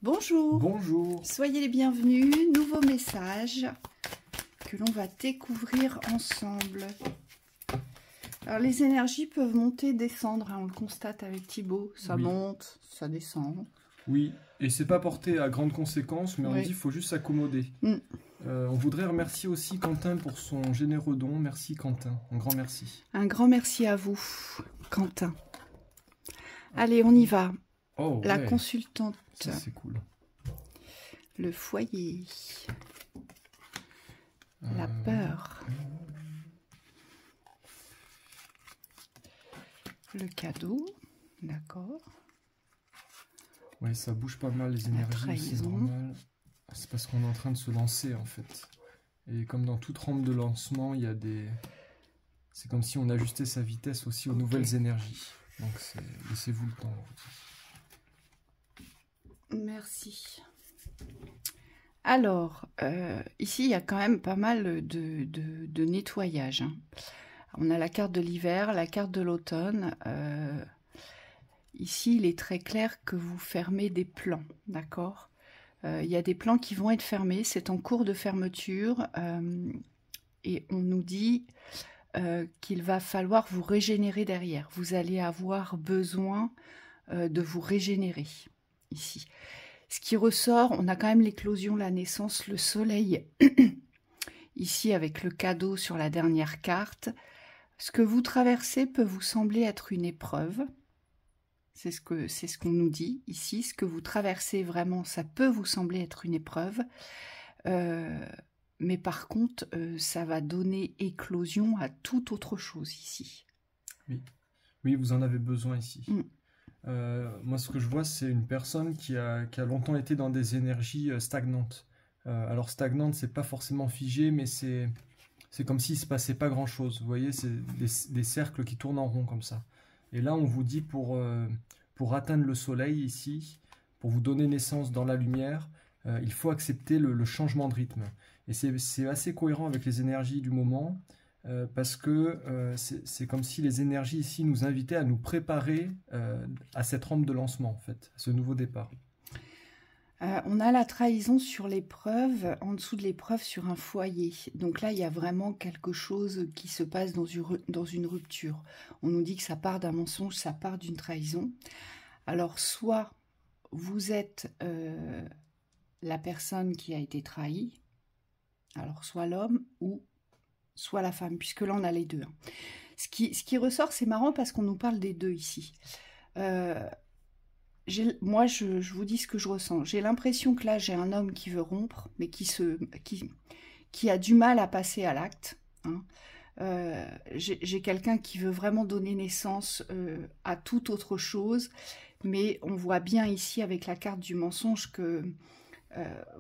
Bonjour, Bonjour. soyez les bienvenus, nouveau message que l'on va découvrir ensemble. Alors les énergies peuvent monter, descendre, hein, on le constate avec Thibaut, ça Oui. monte, ça descend. Oui, et c'est pas porté à grandes conséquences, mais on Oui. dit qu'il faut juste s'accommoder. On voudrait remercier aussi Quentin pour son généreux don. Merci Quentin, un grand merci. Un grand merci à vous, Quentin. Allez, on y va. Oh La ouais, consultante, ça c'est cool. le foyer, la peur, le cadeau, d'accord. Ouais, ça bouge pas mal les énergies, c'est trahison. normal. C'est parce qu'on est en train de se lancer en fait. Et comme dans toute rampe de lancement, il y a des... C'est comme si on ajustait sa vitesse aussi aux nouvelles énergies. Donc laissez-vous le temps. Merci. Alors, ici, il y a quand même pas mal de nettoyage, hein. On a la carte de l'hiver, la carte de l'automne. Ici, il est très clair que vous fermez des plans, d'accord? Il y a des plans qui vont être fermés, c'est en cours de fermeture. Et on nous dit qu'il va falloir vous régénérer derrière. Vous allez avoir besoin de vous régénérer, ici. Ce qui ressort, on a quand même l'éclosion, la naissance, le soleil, ici avec le cadeau sur la dernière carte. Ce que vous traversez peut vous sembler être une épreuve. C'est ce qu'on nous dit ici. Ce que vous traversez vraiment, ça peut vous sembler être une épreuve. Mais par contre, ça va donner éclosion à toute autre chose ici. Oui, oui, vous en avez besoin ici. Moi, ce que je vois, c'est une personne qui a longtemps été dans des énergies stagnantes. Alors, stagnante, c'est pas forcément figé, mais c'est comme s'il se passait pas grand-chose. Vous voyez, c'est des cercles qui tournent en rond comme ça. Et là, on vous dit pour atteindre le soleil ici, pour vous donner naissance dans la lumière, il faut accepter le changement de rythme. Et c'est assez cohérent avec les énergies du moment. Parce que c'est comme si les énergies ici nous invitaient à nous préparer à cette rampe de lancement, en fait, à ce nouveau départ. On a la trahison sur l'épreuve, en dessous de l'épreuve sur un foyer. Donc là, il y a vraiment quelque chose qui se passe dans une rupture. On nous dit que ça part d'un mensonge, ça part d'une trahison. Alors, soit vous êtes la personne qui a été trahie, alors soit l'homme ou soit la femme, puisque là on a les deux. Ce qui ressort, c'est marrant parce qu'on nous parle des deux ici. Moi, je vous dis ce que je ressens. J'ai l'impression que là, j'ai un homme qui veut rompre, mais qui a du mal à passer à l'acte, hein. J'ai quelqu'un qui veut vraiment donner naissance à toute autre chose, mais on voit bien ici avec la carte du mensonge que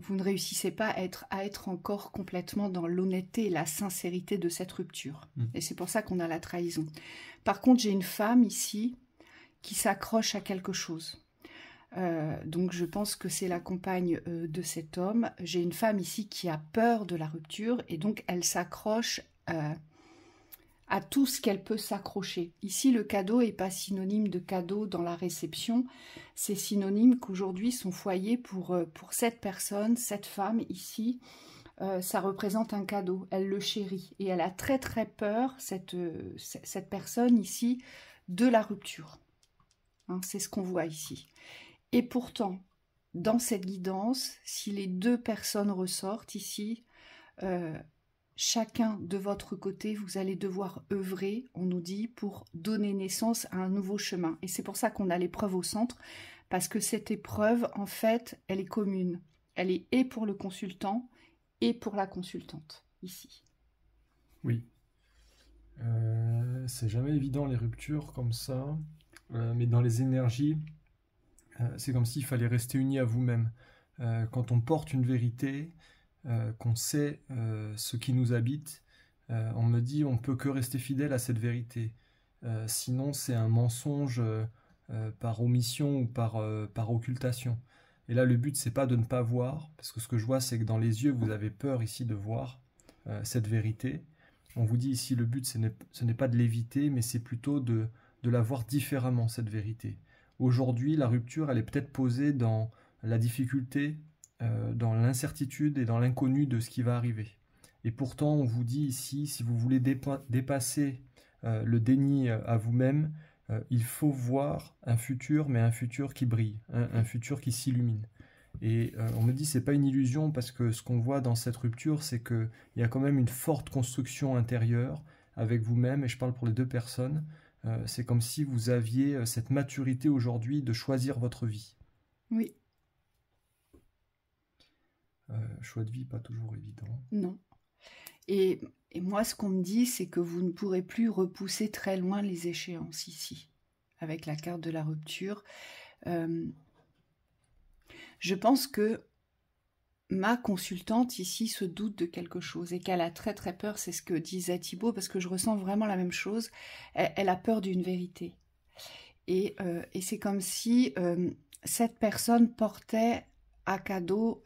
vous ne réussissez pas à être encore complètement dans l'honnêteté et la sincérité de cette rupture. Et c'est pour ça qu'on a la trahison. Par contre, j'ai une femme ici qui s'accroche à quelque chose. Donc je pense que c'est la compagne de cet homme. J'ai une femme ici qui a peur de la rupture et donc elle s'accroche à tout ce qu'elle peut s'accrocher. Ici, le cadeau n'est pas synonyme de cadeau dans la réception. C'est synonyme qu'aujourd'hui, son foyer, pour cette personne, cette femme ici, ça représente un cadeau. Elle le chérit. Et elle a très très peur, cette personne ici, de la rupture. Hein, c'est ce qu'on voit ici. Et pourtant, dans cette guidance, si les deux personnes ressortent ici, chacun de votre côté, vous allez devoir œuvrer, on nous dit, pour donner naissance à un nouveau chemin. Et c'est pour ça qu'on a l'épreuve au centre, parce que cette épreuve, en fait, elle est commune. Elle est et pour le consultant et pour la consultante, ici. Oui. C'est jamais évident les ruptures comme ça, mais dans les énergies, c'est comme s'il fallait rester uni à vous-même. Quand on porte une vérité, qu'on sait ce qui nous habite, on me dit on peut que rester fidèle à cette vérité. Sinon c'est un mensonge par omission ou par occultation. Et là le but c'est pas de ne pas voir, parce que ce que je vois c'est que dans les yeux vous avez peur ici de voir cette vérité. On vous dit ici le but ce n'est pas de l'éviter, mais c'est plutôt de la voir différemment cette vérité. Aujourd'hui la rupture elle est peut-être posée dans la difficulté, dans l'incertitude et dans l'inconnu de ce qui va arriver. Et pourtant, on vous dit ici, si vous voulez dépasser le déni à vous-même, il faut voir un futur, mais un futur qui brille, un futur qui s'illumine. Et on me dit, c'est pas une illusion, parce que ce qu'on voit dans cette rupture, c'est qu'il y a quand même une forte construction intérieure avec vous-même, et je parle pour les deux personnes. C'est comme si vous aviez cette maturité aujourd'hui de choisir votre vie. Oui. Choix de vie, pas toujours évident. Non. Et moi, ce qu'on me dit, c'est que vous ne pourrez plus repousser très loin les échéances ici, avec la carte de la rupture. Je pense que ma consultante ici se doute de quelque chose et qu'elle a très très peur, c'est ce que disait Thibaut, parce que je ressens vraiment la même chose. Elle a peur d'une vérité. Et c'est comme si cette personne portait à cadeau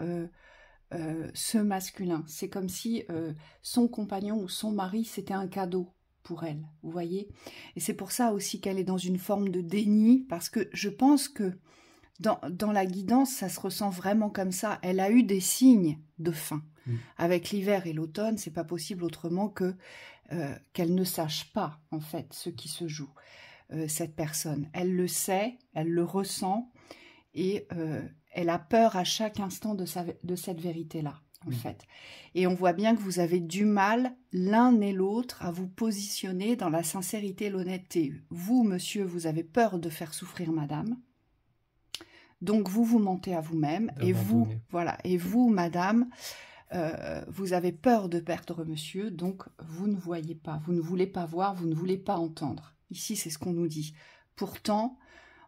ce masculin. C'est comme si son compagnon ou son mari, c'était un cadeau pour elle, vous voyez. Et c'est pour ça aussi qu'elle est dans une forme de déni, parce que je pense que dans la guidance, ça se ressent vraiment comme ça. Elle a eu des signes de fin. Avec l'hiver et l'automne, c'est pas possible autrement que qu'elle ne sache pas, en fait, ce qui se joue, cette personne. Elle le sait, elle le ressent, et elle a peur à chaque instant de cette vérité-là, en fait. Et on voit bien que vous avez du mal, l'un et l'autre, à vous positionner dans la sincérité et l'honnêteté. Vous, monsieur, vous avez peur de faire souffrir madame. Donc, vous mentez à vous-même. Et vous, voilà. Et vous, madame, vous avez peur de perdre monsieur. Donc, vous ne voyez pas. Vous ne voulez pas voir. Vous ne voulez pas entendre. Ici, c'est ce qu'on nous dit. Pourtant,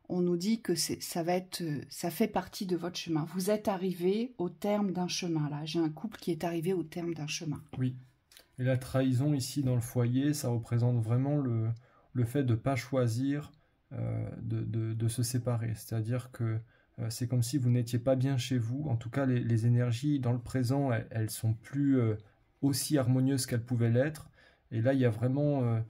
on nous dit que ça fait partie de votre chemin. Vous êtes arrivé au terme d'un chemin, là. J'ai un couple qui est arrivé au terme d'un chemin. Oui. Et la trahison, ici, dans le foyer, ça représente vraiment le fait de ne pas choisir de se séparer. C'est-à-dire que c'est comme si vous n'étiez pas bien chez vous. En tout cas, les énergies dans le présent, elles sont plus aussi harmonieuses qu'elles pouvaient l'être. Et là, il y a vraiment,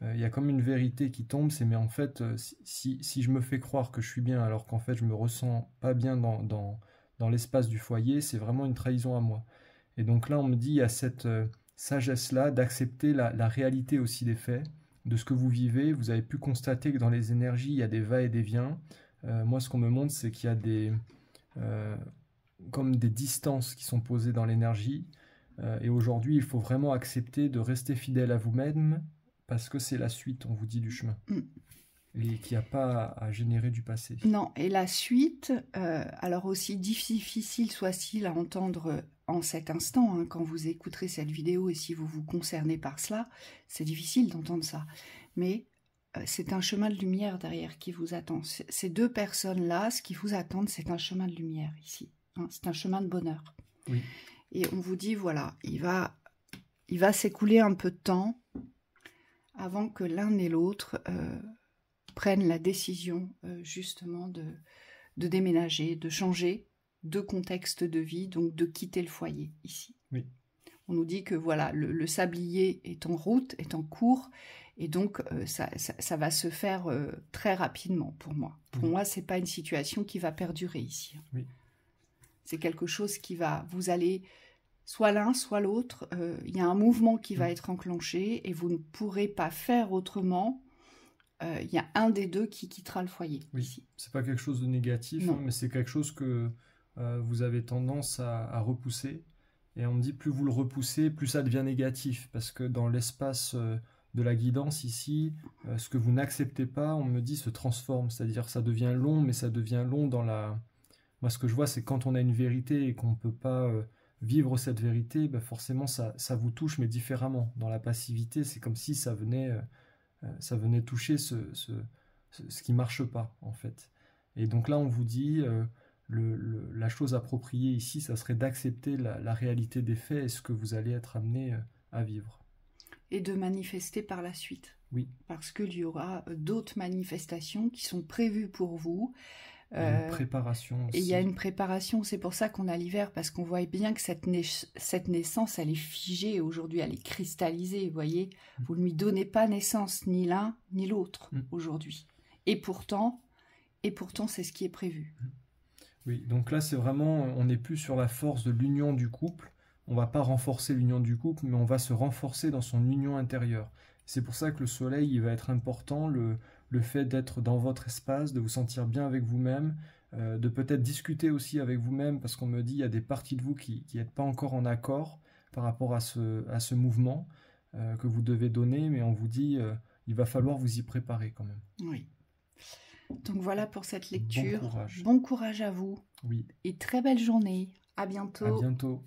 il y a comme une vérité qui tombe. C'est mais en fait, si je me fais croire que je suis bien, alors qu'en fait, je me ressens pas bien dans l'espace du foyer, c'est vraiment une trahison à moi. Et donc là, on me dit, il y a cette sagesse-là d'accepter la réalité aussi des faits, de ce que vous vivez. Vous avez pu constater que dans les énergies, il y a des va et des viens. Moi, ce qu'on me montre, c'est qu'il y a comme des distances qui sont posées dans l'énergie. Et aujourd'hui, il faut vraiment accepter de rester fidèle à vous-même, parce que c'est la suite, on vous dit, du chemin. Et qu'il n'y a pas à générer du passé. Non, et la suite, alors aussi difficile soit-il à entendre en cet instant, hein, quand vous écouterez cette vidéo, et si vous vous concernez par cela, c'est difficile d'entendre ça. Mais c'est un chemin de lumière derrière qui vous attend. Ces deux personnes-là, ce qui vous attend, c'est un chemin de lumière ici. Hein, c'est un chemin de bonheur. Oui. Et on vous dit, voilà, il va s'écouler un peu de temps avant que l'un et l'autre prennent la décision justement de déménager, de changer de contexte de vie, donc de quitter le foyer ici. Oui. On nous dit que voilà, le sablier est en route, est en cours, et donc ça va se faire très rapidement pour moi. Pour moi, c'est pas une situation qui va perdurer ici. Oui. C'est quelque chose qui va, vous allez soit l'un, soit l'autre, il y a un mouvement qui va être enclenché et vous ne pourrez pas faire autrement. Il y a un des deux qui quittera le foyer. Oui, ici. C'est pas quelque chose de négatif, hein, mais c'est quelque chose que vous avez tendance à repousser. Et on me dit, plus vous le repoussez, plus ça devient négatif. Parce que dans l'espace de la guidance ici, ce que vous n'acceptez pas, on me dit, se transforme. C'est-à-dire ça devient long, mais ça devient long dans la... Moi, ce que je vois, c'est quand on a une vérité et qu'on ne peut pas vivre cette vérité, ben forcément, ça vous touche, mais différemment. Dans la passivité, c'est comme si ça venait toucher ce qui ne marche pas, en fait. Et donc là, on vous dit... la chose appropriée ici, ça serait d'accepter la réalité des faits et ce que vous allez être amené à vivre. Et de manifester par la suite. Oui. Parce qu'il y aura d'autres manifestations qui sont prévues pour vous. Il y a une préparation aussi. Et il y a une préparation, c'est pour ça qu'on a l'hiver, parce qu'on voit bien que cette naissance, elle est figée aujourd'hui, elle est cristallisée, vous voyez. Vous ne lui donnez pas naissance, ni l'un, ni l'autre, aujourd'hui. Et pourtant, c'est ce qui est prévu. Oui, donc là, c'est vraiment, on n'est plus sur la force de l'union du couple. On va pas renforcer l'union du couple, mais on va se renforcer dans son union intérieure. C'est pour ça que le soleil, il va être important, le fait d'être dans votre espace, de vous sentir bien avec vous-même, de peut-être discuter aussi avec vous-même, parce qu'on me dit, il y a des parties de vous qui n'êtes pas encore en accord par rapport à ce mouvement que vous devez donner, mais on vous dit, il va falloir vous y préparer quand même. Oui. Donc voilà pour cette lecture. Bon courage. Bon courage à vous. Oui. Et très belle journée. À bientôt. À bientôt.